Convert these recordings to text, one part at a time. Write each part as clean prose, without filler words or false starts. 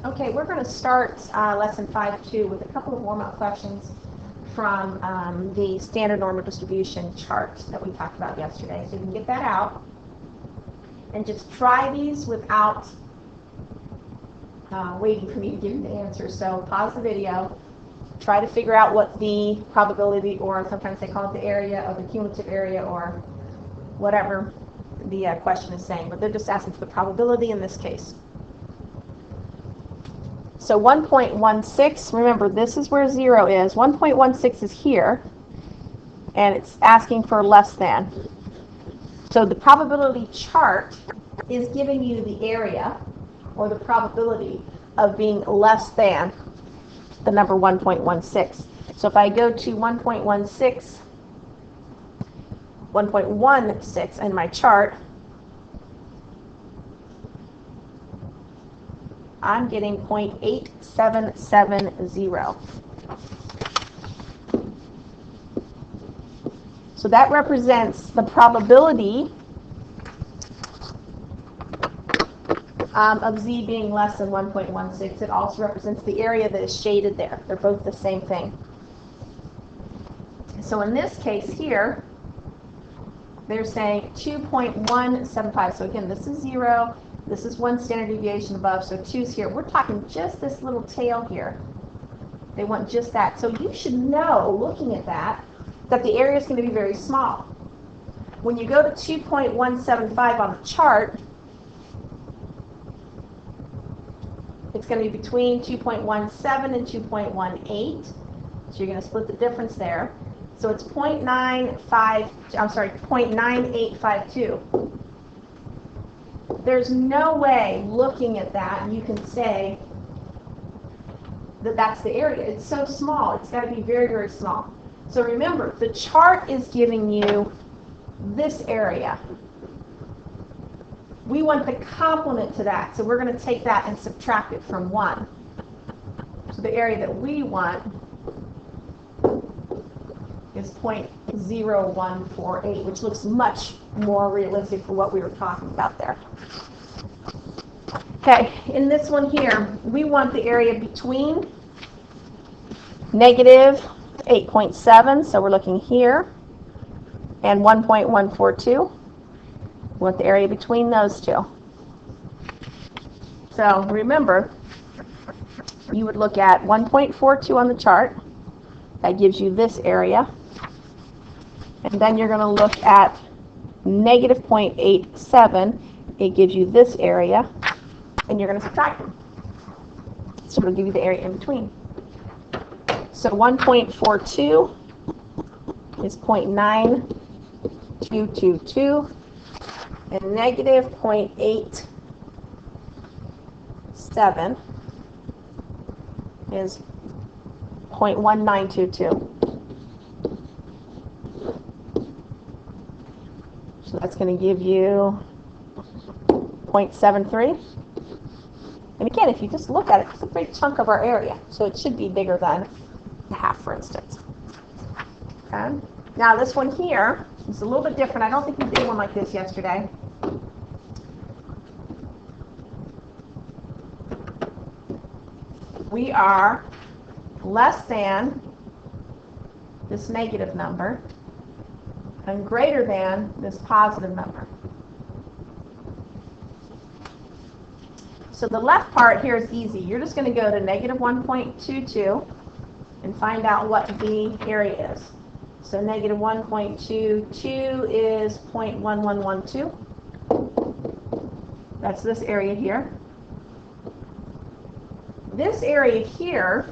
Okay, we're going to start lesson 5.2 with a couple of warm-up questions from the standard normal distribution chart that we talked about yesterday. So you can get that out and just try these without waiting for me to give you the answer. So pause the video, try to figure out what the probability, or sometimes they call it the area, or the cumulative area, or whatever the question is saying, but they're just asking for the probability in this case. So 1.16, remember this is where 0 is. 1.16 is here, and it's asking for less than. So the probability chart is giving you the area, or the probability of being less than the number 1.16. So if I go to 1.16 in my chart, I'm getting 0.8770. So that represents the probability of z being less than 1.16. It also represents the area that is shaded there. They're both the same thing. So in this case here, they're saying 2.175. So again, this is 0. This is 1 standard deviation above, so 2's here. We're talking just this little tail here. They want just that. So you should know, looking at that the area is going to be very small. When you go to 2.175 on the chart, it's going to be between 2.17 and 2.18. So you're going to split the difference there. So it's 0.9852. There's no way, looking at that, you can say that that's the area. It's so small. It's got to be very, very small. So remember, the chart is giving you this area. We want the complement to that, so we're going to take that and subtract it from 1. So the area that we want is 0.0148, which looks much more realistic for what we were talking about there. Okay, in this one here, we want the area between negative 8.7, so we're looking here, and 1.142. We want the area between those two. So remember, you would look at 1.42 on the chart. That gives you this area. And then you're going to look at negative 0.87. It gives you this area. And you're going to subtract them. So it'll give you the area in between. So 1.42 is 0.9222. And negative 0.87 is 0.1922. So that's going to give you 0.73. And again, if you just look at it, it's a big chunk of our area. So it should be bigger than a half, for instance. Okay. Now this one here is a little bit different. I don't think we did one like this yesterday. We are less than this negative number and greater than this positive number. So the left part here is easy. You're just going to go to negative 1.22 and find out what the area is. So negative 1.22 is 0.1112. That's this area here. This area here,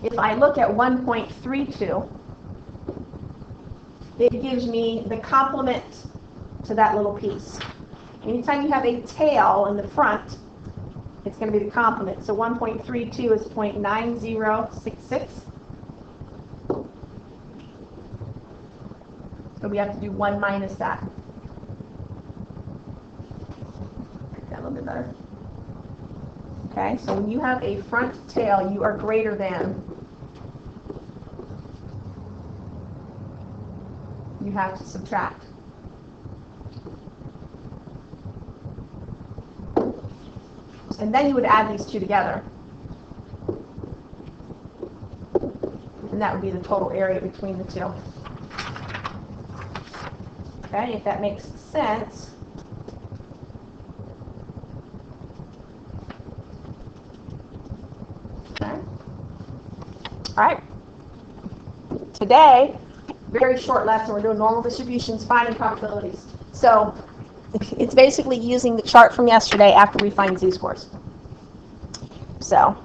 if I look at 1.32, it gives me the complement to that little piece. Anytime you have a tail in the front, it's going to be the complement. So 1.32 is 0.9066. So we have to do 1 minus that. Make that a little bit better. Okay, so when you have a front tail, you are greater than. You have to subtract. And then you would add these two together. And that would be the total area between the two. Okay, if that makes sense. Okay. All right. Today, very short lesson, we're doing normal distributions, finding probabilities. So it's basically using the chart from yesterday after we find z-scores. So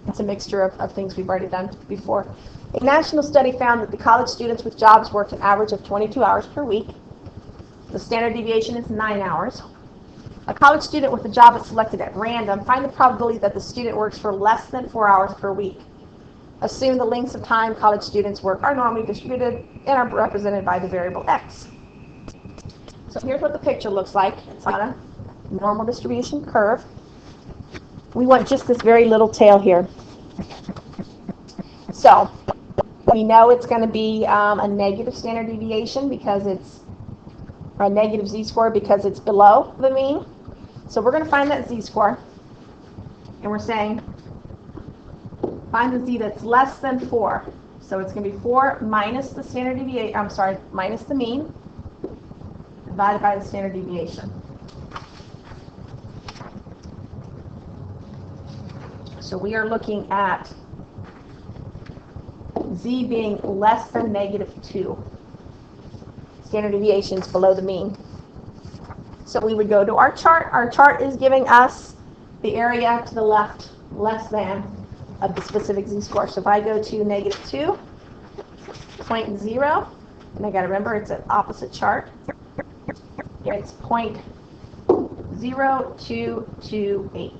it's a mixture of things we've already done before. A national study found that the college students with jobs worked an average of 22 hours per week. The standard deviation is 9 hours. A college student with a job is selected at random. Find the probability that the student works for less than 4 hours per week. Assume the lengths of time college students work are normally distributed and are represented by the variable x. So here's what the picture looks like. It's on a normal distribution curve. We want just this very little tail here. So we know it's going to be a negative standard deviation because it's a negative z-score because it's below the mean. So we're going to find that z-score, and we're saying find the z that's less than 4. So it's going to be 4 minus the standard deviation, minus the mean, divided by the standard deviation. So we are looking at z being less than -2. Standard deviation is below the mean. So we would go to our chart. Our chart is giving us the area to the left less than of the specific z-score. So if I go to -2, 0.0, and I got to remember it's an opposite chart, it's 0.0228.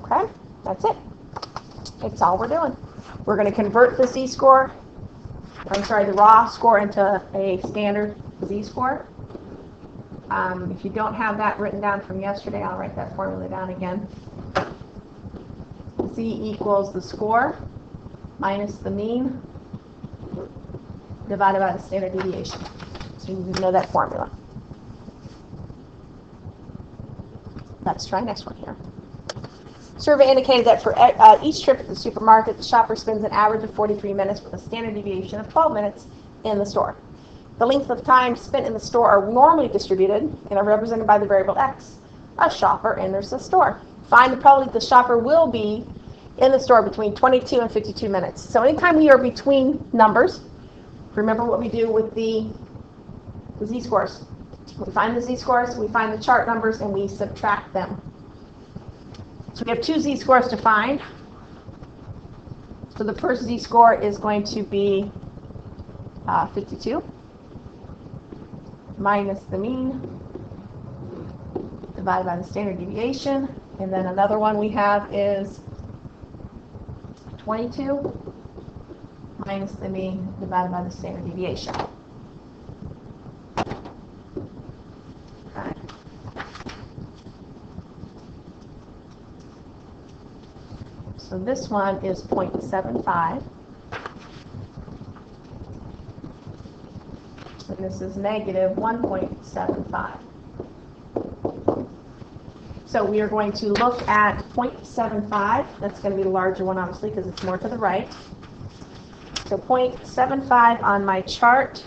Okay, that's it. That's all we're doing. We're going to convert the z-score, the raw score into a standard z-score. If you don't have that written down from yesterday, I'll write that formula down again. Z equals the score minus the mean divided by the standard deviation. So you know that formula. Let's try next one here. Survey indicated that for each trip to the supermarket, the shopper spends an average of 43 minutes with a standard deviation of 12 minutes in the store. The length of time spent in the store are normally distributed and are represented by the variable x. A shopper enters the store. Find the probability the shopper will be in the store between 22 and 52 minutes. So anytime we are between numbers, remember what we do with the z-scores. We find the z-scores, we find the chart numbers, and we subtract them. So we have 2 z-scores to find. So the first z-score is going to be 52 minus the mean divided by the standard deviation. And then another one we have is 22 minus the mean divided by the standard deviation. So this one is 0.75. And this is negative 1.75. So we are going to look at 0.75. That's going to be the larger one, obviously, because it's more to the right. So 0.75 on my chart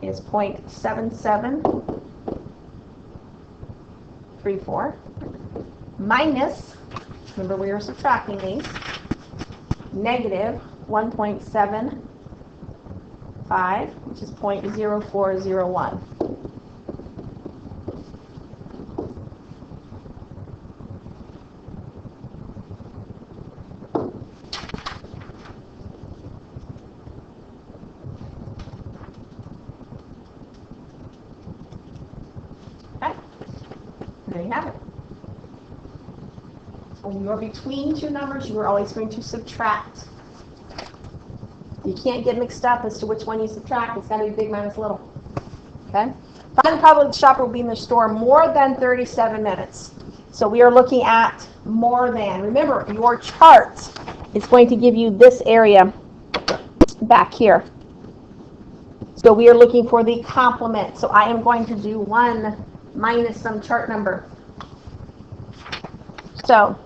is 0.7734 minus, remember we were subtracting these, negative 1.75, which is 0.0401. There you have it. When you are between two numbers, you are always going to subtract. You can't get mixed up as to which one you subtract. It's got to be big minus little. Okay? Find the probability the shopper will be in the store more than 37 minutes. So we are looking at more than. Remember, your chart is going to give you this area back here. So we are looking for the complement. So I am going to do 1 minus some chart number. So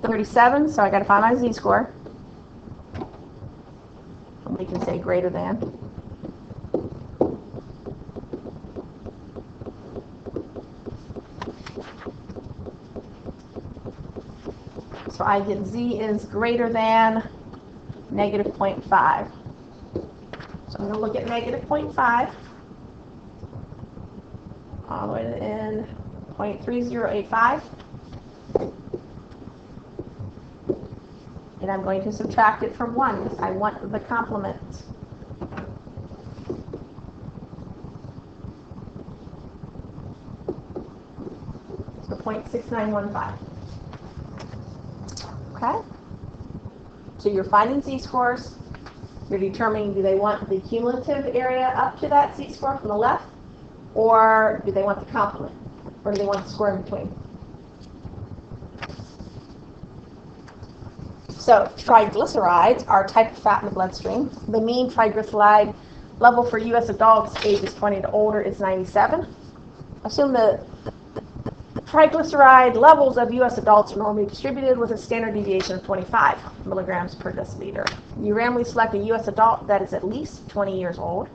37, so I got to find my z-score. We can say greater than. So I get z is greater than negative 0.5. So I'm going to look at negative 0.5 all the way to the end, 0.3085. And I'm going to subtract it from 1 because I want the complement. So 0.6915. Okay? So you're finding z-scores. You're determining, do they want the cumulative area up to that z-score from the left, or do they want the complement, or do they want the score in between? So triglycerides are a type of fat in the bloodstream. The mean triglyceride level for U.S. adults ages 20 to older is 97. Assume the triglyceride levels of U.S. adults are normally distributed with a standard deviation of 25 milligrams per deciliter. You randomly select a U.S. adult that is at least 20 years old.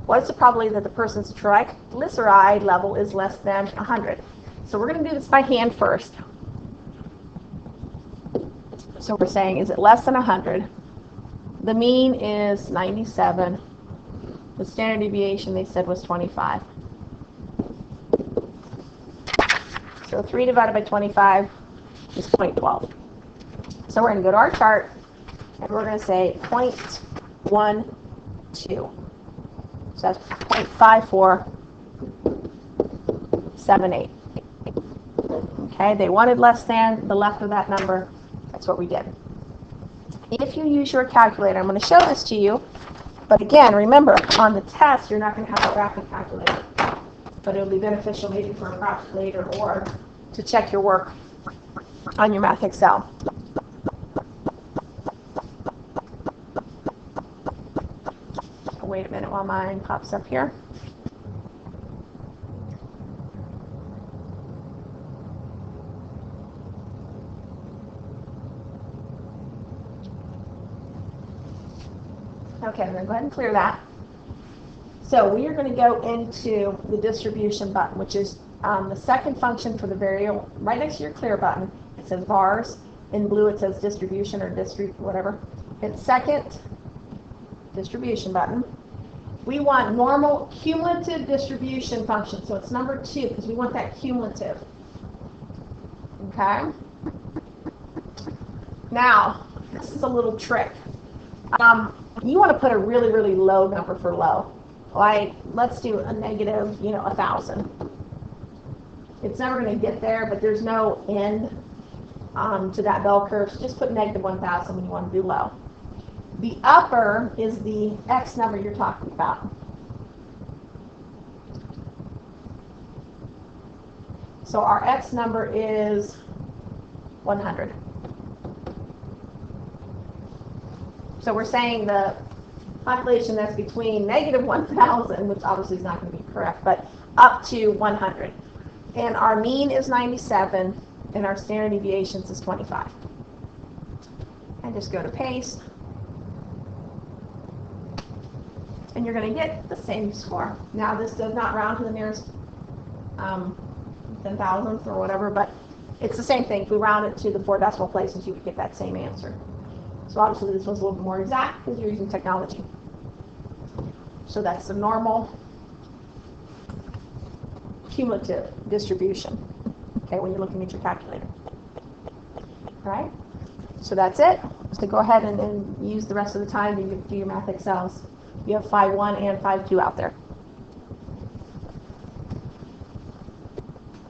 What is the probability that the person's triglyceride level is less than 100? So we're going to do this by hand first. So we're saying, is it less than 100? The mean is 97. The standard deviation, they said, was 25. So 3 divided by 25 is 0.12. So we're going to go to our chart, and we're going to say 0.12. So that's 0.5478. Okay, they wanted less than the left of that number. That's what we did. If you use your calculator, I'm going to show this to you. But again, remember, on the test, you're not going to have a graphing calculator. But it'll be beneficial maybe for a practice later or to check your work on your Math Excel. Wait a minute while mine pops up here. Okay, I'm going to go ahead and clear that. So we are going to go into the distribution button, which is the second function for the variable. Right next to your clear button, it says vars. In blue, it says distribution or whatever. It's second distribution button. We want normal cumulative distribution function. So it's number 2 because we want that cumulative. Okay? Now, this is a little trick. You want to put a really, really low number for low. Like, let's do a negative, 1,000. It's never going to get there, but there's no end to that bell curve. So just put negative 1,000 when you want to do low. The upper is the X number you're talking about. So our X number is 100. So we're saying the population that's between negative 1,000, which obviously is not going to be correct, but up to 100. And our mean is 97, and our standard deviations is 25. And just go to paste. And you're going to get the same score. Now this does not round to the nearest 10,000th or whatever, but it's the same thing. If we round it to the 4 decimal places, you would get that same answer. So obviously this one's a little bit more exact because you're using technology. So that's the normal cumulative distribution, okay, when you're looking at your calculator. All right? So that's it. So go ahead and use the rest of the time to do your Math Excels. You have 5.1 and 5.2 out there.